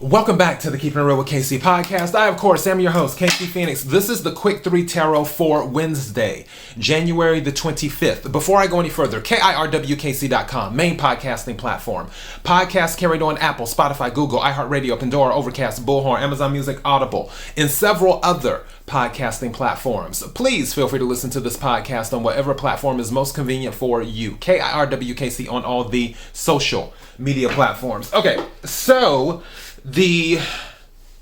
Welcome back to the Keeping It Real with KC podcast. I, of course, am your host, KC Phoenix. This is the Quick 3 Tarot for Wednesday, January the 25th. Before I go any further, KIRWKC.com, main podcasting platform. Podcasts carried on Apple, Spotify, Google, iHeartRadio, Pandora, Overcast, Bullhorn, Amazon Music, Audible, and several other podcasting platforms. Please feel free to listen to this podcast on whatever platform is most convenient for you. KIRWKC on all the social media platforms. Okay, so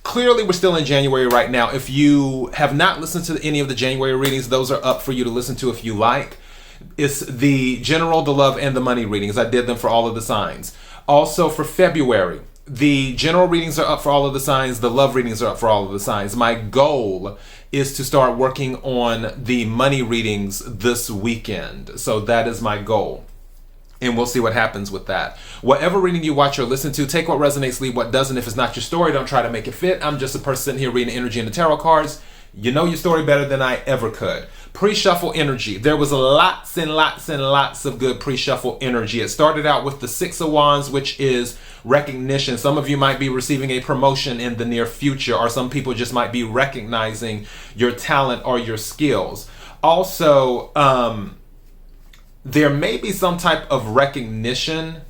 clearly we're still in January right now. If you have not listened to any of the January readings, those are up for you to listen to if you like. It's the general, the love, and the money readings. I did them for all of the signs. Also for February, the general readings are up for all of the signs. The love readings are up for all of the signs. My goal is to start working on the money readings this weekend. So that is my goal. And we'll see what happens with that. Whatever reading you watch or listen to, take what resonates, leave what doesn't. If it's not your story, don't try to make it fit. I'm just a person sitting here reading energy and the tarot cards. You know your story better than I ever could. Pre-shuffle energy. There was lots and lots and lots of good pre-shuffle energy. It started out with the Six of Wands, which is recognition. Some of you might be receiving a promotion in the near future, or some people just might be recognizing your talent or your skills. Also, there may be some type of recognition.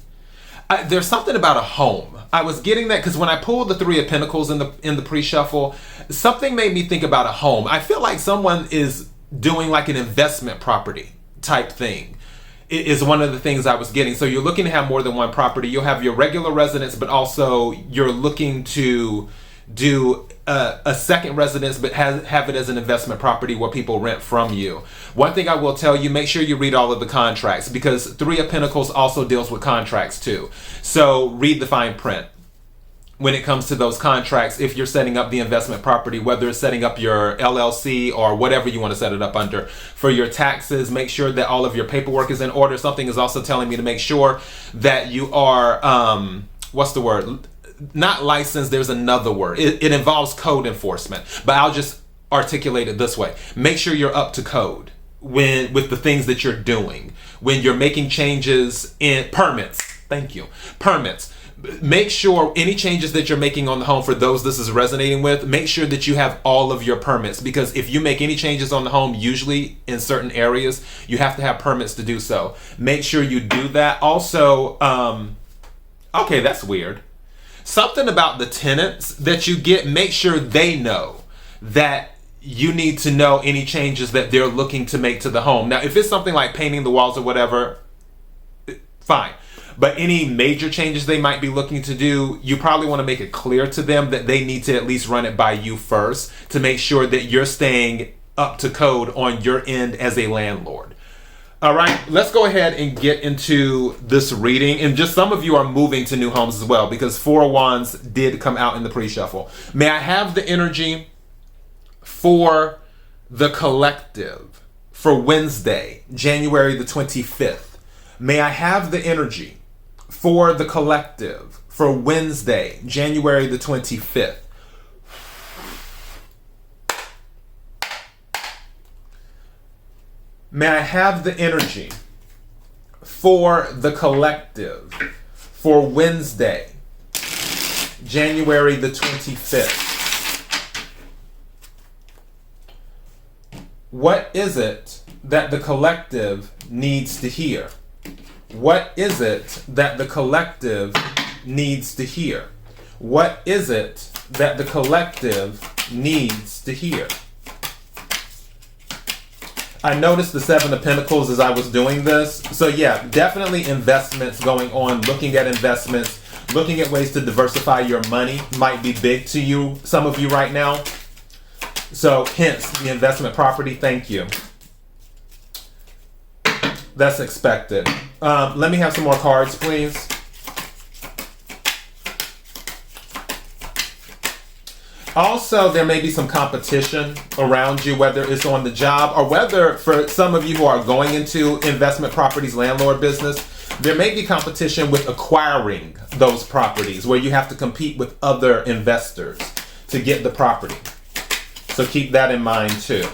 There's something about a home. I was getting that because when I pulled the Three of Pentacles in the pre-shuffle, something made me think about a home. I feel like someone is doing like an investment property type thing. It is one of the things I was getting. So you're looking to have more than one property. You'll have your regular residence, but also you're looking to do a second residence, but have it as an investment property where people rent from you. One thing I will tell you, make sure you read all of the contracts, because Three of Pentacles also deals with contracts too. So read the fine print when it comes to those contracts. If you're setting up the investment property, whether it's setting up your LLC or whatever you want to set it up under, for your taxes, make sure that all of your paperwork is in order. Something is also telling me to make sure that you are, what's the word? Not licensed, there's another word. It involves code enforcement, but I'll just articulate it this way. Make sure you're up to code with the things that you're doing. When you're making changes in permits, thank you, permits. Make sure any changes that you're making on the home, for those this is resonating with, make sure that you have all of your permits, because if you make any changes on the home, usually in certain areas, you have to have permits to do so. Make sure you do that. Also, okay, that's weird. Something about the tenants that you get, make sure they know that you need to know any changes that they're looking to make to the home. Now, if it's something like painting the walls or whatever, fine. But any major changes they might be looking to do, you probably want to make it clear to them that they need to at least run it by you first to make sure that you're staying up to code on your end as a landlord. All right, let's go ahead and get into this reading. And just some of you are moving to new homes as well, because Four of Wands did come out in the pre-shuffle. May I have the energy for the collective for Wednesday, January the 25th? May I have the energy for the collective for Wednesday, January the 25th? May I have the energy for the collective for Wednesday, January the 25th? What is it that the collective needs to hear? What is it that the collective needs to hear? What is it that the collective needs to hear? I noticed the Seven of Pentacles as I was doing this. So yeah, definitely investments going on, looking at investments, looking at ways to diversify your money might be big to you, some of you right now. So hence the investment property, thank you. That's expected. Let me have some more cards, please. Also, there may be some competition around you, whether it's on the job or whether for some of you who are going into investment properties, landlord business, there may be competition with acquiring those properties where you have to compete with other investors to get the property. So keep that in mind too.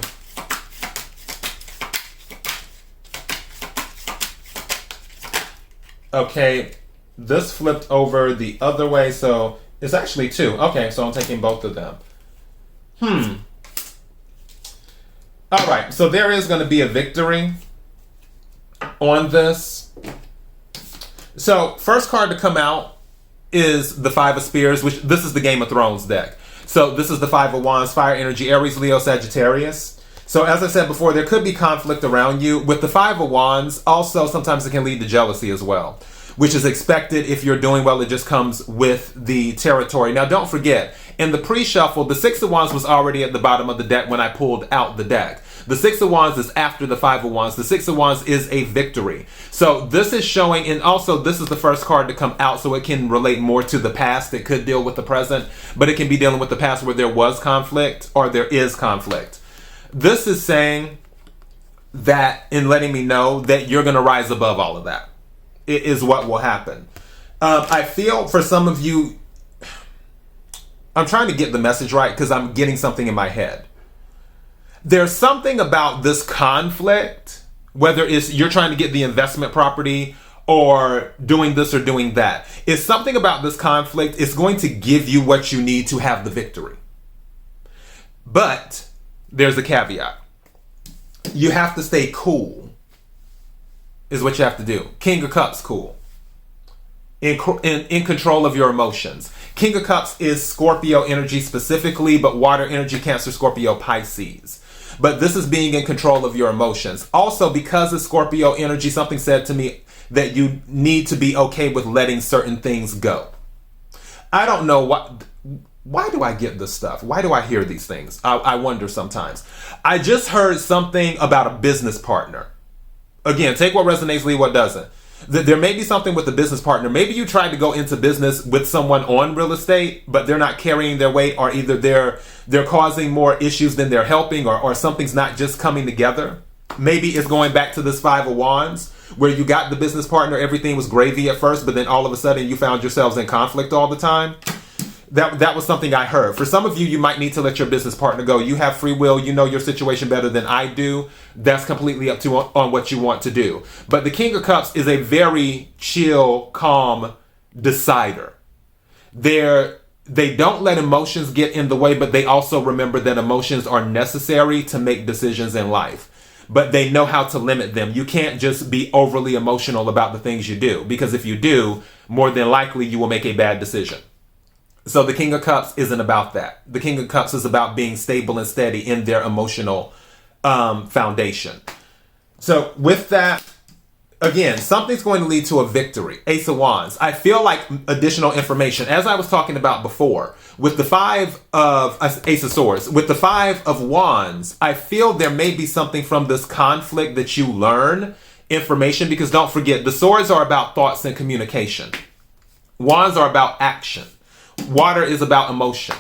Okay, this flipped over the other way, so It's actually 2. Okay, so I'm taking both of them. All right, so there is going to be a victory on this. So first card to come out is the 5 of Spears, which this is the Game of Thrones deck. So this is the 5 of Wands, fire energy, Aries, Leo, Sagittarius. So as I said before, there could be conflict around you. With the 5 of Wands, also sometimes it can lead to jealousy as well, which is expected if you're doing well. It just comes with the territory. Now, don't forget, in the pre-shuffle, the 6 of Wands was already at the bottom of the deck when I pulled out the deck. The 6 of Wands is after the 5 of Wands. The 6 of Wands is a victory. So this is showing, and also this is the first card to come out, so it can relate more to the past. It could deal with the present, but it can be dealing with the past where there was conflict or there is conflict. This is saying that, and letting me know that you're going to rise above all of that. It is what will happen. I feel for some of you, I'm trying to get the message right because I'm getting something in my head. There's something about this conflict, whether it's you're trying to get the investment property or doing this or doing that. It's something about this conflict. It's going to give you what you need to have the victory. But there's a caveat. You have to stay cool, is what you have to do. King of Cups, cool. In control of your emotions. King of Cups is Scorpio energy specifically, but water energy, Cancer, Scorpio, Pisces. But this is being in control of your emotions. Also, because of Scorpio energy, something said to me that you need to be okay with letting certain things go. I don't know why do I get this stuff? Why do I hear these things? I wonder sometimes. I just heard something about a business partner. Again, take what resonates, leave what doesn't. There may be something with a business partner. Maybe you tried to go into business with someone on real estate, but they're not carrying their weight, or either they're causing more issues than they're helping, or something's not just coming together. Maybe it's going back to this 5 of Wands, where you got the business partner, everything was gravy at first, but then all of a sudden you found yourselves in conflict all the time. That was something I heard. For some of you, you might need to let your business partner go. You have free will. You know your situation better than I do. That's completely up to on what you want to do. But the King of Cups is a very chill, calm decider. They don't let emotions get in the way, but they also remember that emotions are necessary to make decisions in life. But they know how to limit them. You can't just be overly emotional about the things you do, because if you do, more than likely you will make a bad decision. So the King of Cups isn't about that. The King of Cups is about being stable and steady in their emotional foundation. So with that, again, something's going to lead to a victory. Ace of Wands. I feel like additional information, as I was talking about before, with the Ace of Swords, with the 5 of Wands, I feel there may be something from this conflict that you learn information, because don't forget, the swords are about thoughts and communication. Wands are about action. Water is about emotion.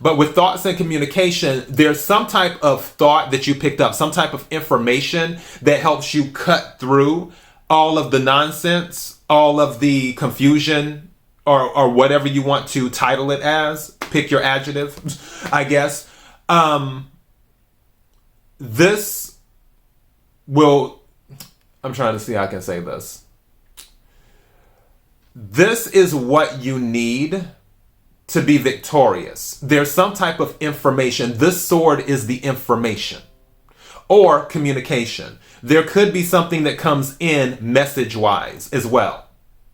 But with thoughts and communication, there's some type of thought that you picked up, some type of information that helps you cut through all of the nonsense, all of the confusion, or whatever you want to title it as. Pick your adjective, I guess. This will, I'm trying to see how I can say this. This is what you need to be victorious. There's some type of information. This sword is the information or communication. There could be something that comes in message-wise as well.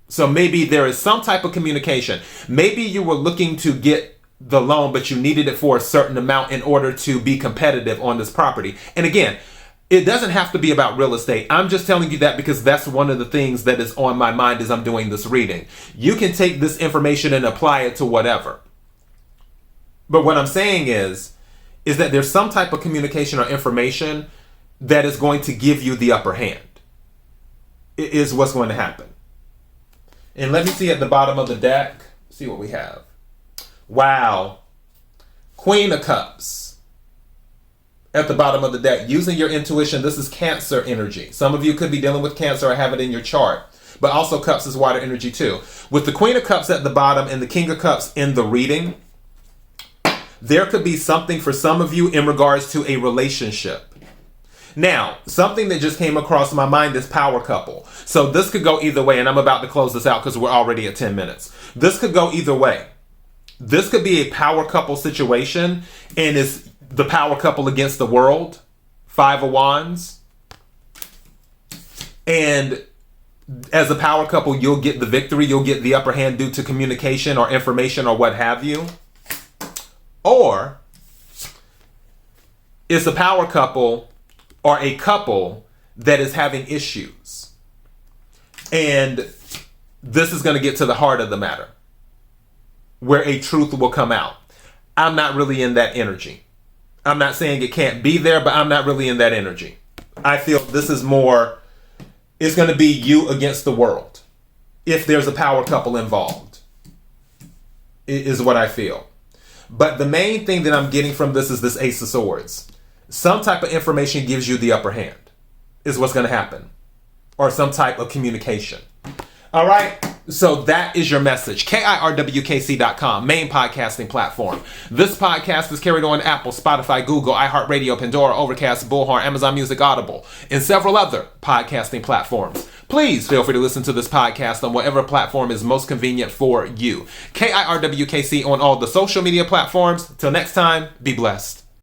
So maybe there is some type of communication. Maybe you were looking to get the loan, but you needed it for a certain amount in order to be competitive on this property. And again, it doesn't have to be about real estate. I'm just telling you that because that's one of the things that is on my mind as I'm doing this reading. You can take this information and apply it to whatever. But what I'm saying is that there's some type of communication or information that is going to give you the upper hand. It is what's going to happen. And let me see at the bottom of the deck, see what we have. Wow. Queen of Cups. At the bottom of the deck, using your intuition. This is Cancer energy. Some of you could be dealing with Cancer or have it in your chart, but also Cups is water energy too. With the Queen of Cups at the bottom and the King of Cups in the reading, there could be something for some of you in regards to a relationship. Now, something that just came across my mind is power couple. So this could go either way, and I'm about to close this out because we're already at 10 minutes. This could go either way. This could be a power couple situation, and it's the power couple against the world. 5 of Wands. And as a power couple, you'll get the victory. You'll get the upper hand due to communication or information or what have you. Or it's a power couple or a couple that is having issues. And this is going to get to the heart of the matter, where a truth will come out. I'm not really in that energy. I'm not saying it can't be there, but I'm not really in that energy. I feel this is more, it's going to be you against the world if there's a power couple involved, is what I feel. But the main thing that I'm getting from this is this Ace of Swords. Some type of information gives you the upper hand, is what's going to happen. Or some type of communication. All right? So that is your message. KIRWKC.com, main podcasting platform. This podcast is carried on Apple, Spotify, Google, iHeartRadio, Pandora, Overcast, Bullhorn, Amazon Music, Audible, and several other podcasting platforms. Please feel free to listen to this podcast on whatever platform is most convenient for you. KIRWKC on all the social media platforms. Till next time, be blessed.